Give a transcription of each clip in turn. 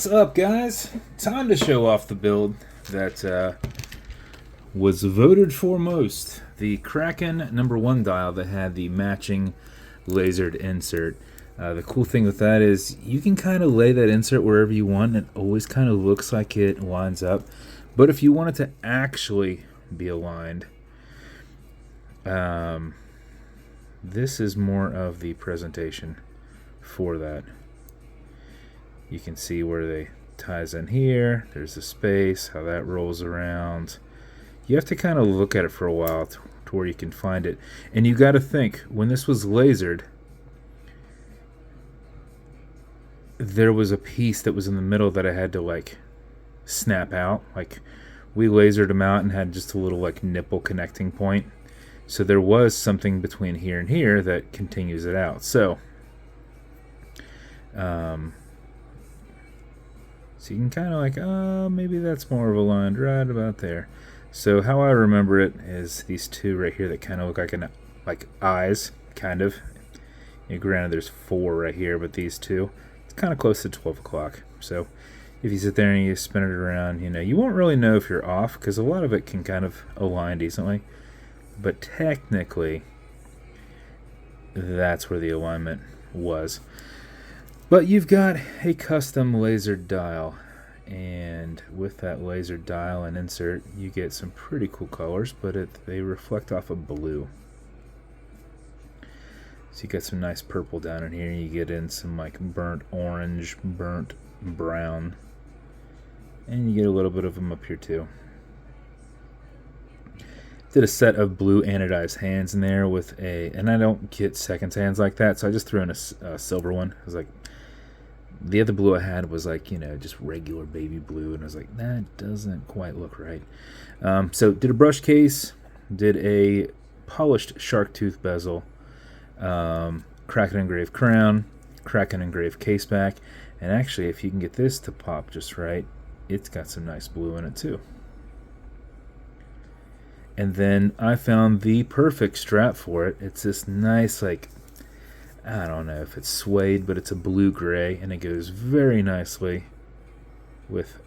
What's up, guys? Time to show off the build that was voted for most. The Kraken #1 dial that had the matching lasered insert. The cool thing with that is you can kind of lay that insert wherever you want, and it always kind of looks like it lines up. But if you want it to actually be aligned, this is more of the presentation for that. You can see where they ties in here. There's a space, how that rolls around. You have to kind of look at it for a while to where you can find it. And you got to think, when this was lasered, there was a piece that was in the middle that I had to like snap out. Like we lasered them out and had just a little like nipple connecting point. So there was something between here and here that continues it out. So so you can kind of like, oh, maybe that's more of a line right about there. So how I remember it is these two right here that kind of look like eyes, kind of. Granted, there's 4 right here, but these two, it's kind of close to 12 o'clock. So if you sit there and you spin it around, you won't really know if you're off because a lot of it can kind of align decently. But technically, that's where the alignment was. But you've got a custom laser dial, and with that laser dial and insert, you get some pretty cool colors, but they reflect off of blue. So you got some nice purple down in here, you get in some like burnt orange, burnt brown, and you get a little bit of them up here too. Did a set of blue anodized hands in there with and I don't get seconds hands like that, so I just threw in a silver one. I was like, the other blue I had was like, just regular baby blue, and I was like, that doesn't quite look right. So did a brush case, did a polished shark tooth bezel, Kraken engraved crown, Kraken engraved caseback, and actually if you can get this to pop just right, it's got some nice blue in it too. And then I found the perfect strap for it. It's this nice, like, I don't know if it's suede, but it's a blue-gray, and it goes very nicely with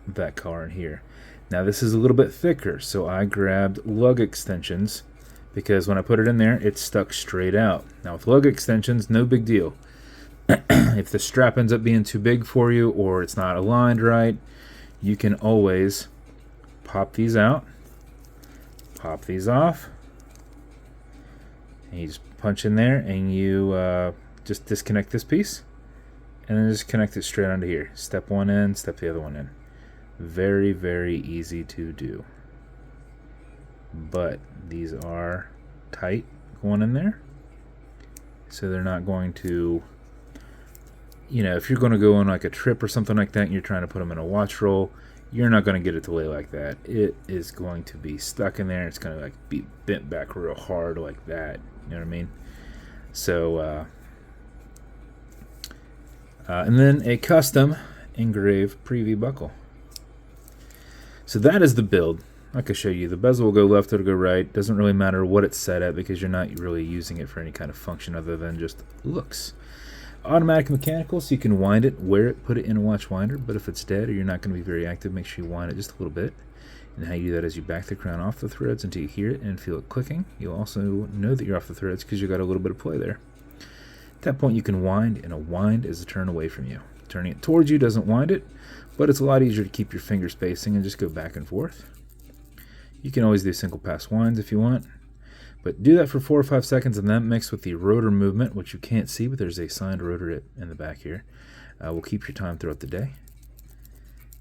that color in here. Now this is a little bit thicker, so I grabbed lug extensions because when I put it in there, it stuck straight out. Now with lug extensions, no big deal. If the strap ends up being too big for you or it's not aligned right, you can always pop these out, pop these off, and you just punch in there and you just disconnect this piece and then just connect it straight onto here. Step one in, step the other one in. Very, very easy to do. But these are tight going in there, so they're not going to, if you're going to go on like a trip or something like that and you're trying to put them in a watch roll, you're not going to get it to lay like that. It is going to be stuck in there. It's going to like be bent back real hard like that. You know what I mean? So, and then a custom engraved preview buckle. So that is the build. I can show you. The bezel will go left, it'll go right. Doesn't really matter what it's set at because you're not really using it for any kind of function other than just looks. Automatic mechanical, so you can wind it, wear it, put it in a watch winder, but if it's dead or you're not going to be very active, make sure you wind it just a little bit. And how you do that is you back the crown off the threads until you hear it and feel it clicking. You'll also know that you're off the threads because you got a little bit of play there. At that point you can wind, and a wind is a turn away from you. Turning it towards you doesn't wind it, but it's a lot easier to keep your finger spacing and just go back and forth. You can always do single pass winds if you want, but do that for 4 or 5 seconds, and that mixed with the rotor movement, which you can't see, but there's a signed rotor in the back here, will keep your time throughout the day.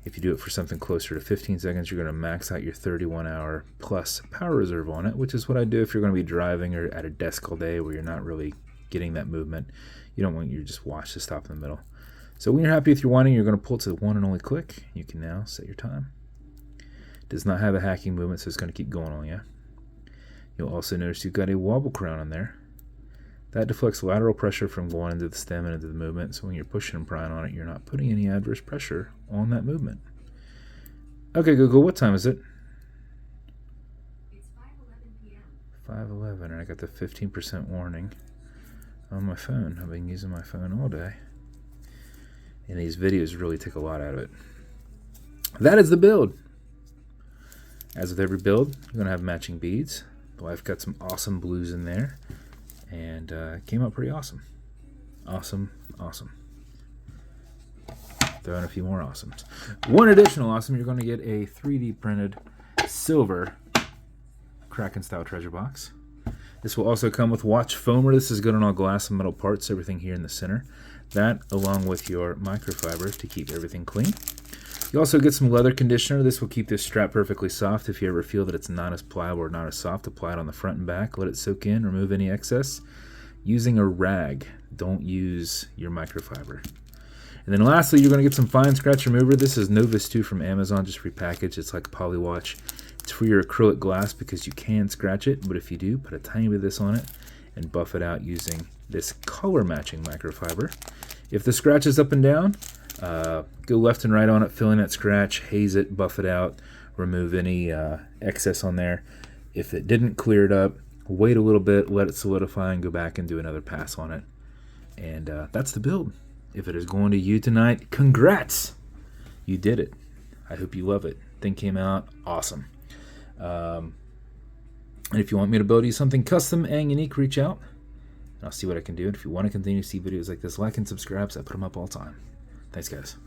If you do it for something closer to 15 seconds, you're going to max out your 31-hour plus power reserve on it, which is what I do if you're going to be driving or at a desk all day where you're not really getting that movement. You don't want your just watch to stop in the middle. So when you're happy with your winding, you're going to pull it to the one and only click. You can now set your time. It does not have a hacking movement, so it's going to keep going on you. You'll also notice you've got a wobble crown on there. That deflects lateral pressure from going into the stem and into the movement, so when you're pushing and prying on it, you're not putting any adverse pressure on that movement. Okay, Google, what time is it? It's 5:11 p.m. 5:11, and I got the 15% warning on my phone. I've been using my phone all day. And these videos really take a lot out of it. That is the build. As with every build, you're going to have matching beads. The wife got some awesome blues in there, and came out pretty awesome. Awesome, awesome. Throw in a few more awesomes. One additional awesome, you're going to get a 3D printed silver Kraken style treasure box. This will also come with watch foamer. This is good on all glass and metal parts, everything here in the center. That along with your microfiber to keep everything clean. You also get some leather conditioner. This will keep this strap perfectly soft. If you ever feel that it's not as pliable or not as soft, apply it on the front and back. Let it soak in, remove any excess. Using a rag, don't use your microfiber. And then lastly, you're going to get some fine scratch remover. This is Novus 2 from Amazon, just repackaged. It's like a poly watch. It's for your acrylic glass because you can scratch it, but if you do, put a tiny bit of this on it and buff it out using this color matching microfiber. If the scratch is up and down, go left and right on it, fill in that scratch, haze it, buff it out, remove any excess on there. If it didn't clear it up, wait a little bit, let it solidify, and go back and do another pass on it. And that's the build. If it is going to you tonight, congrats! You did it. I hope you love it. Thing came out awesome. And if you want me to build you something custom and unique, reach out. And I'll see what I can do. And if you want to continue to see videos like this, like and subscribe, so I put them up all the time. Thanks, guys.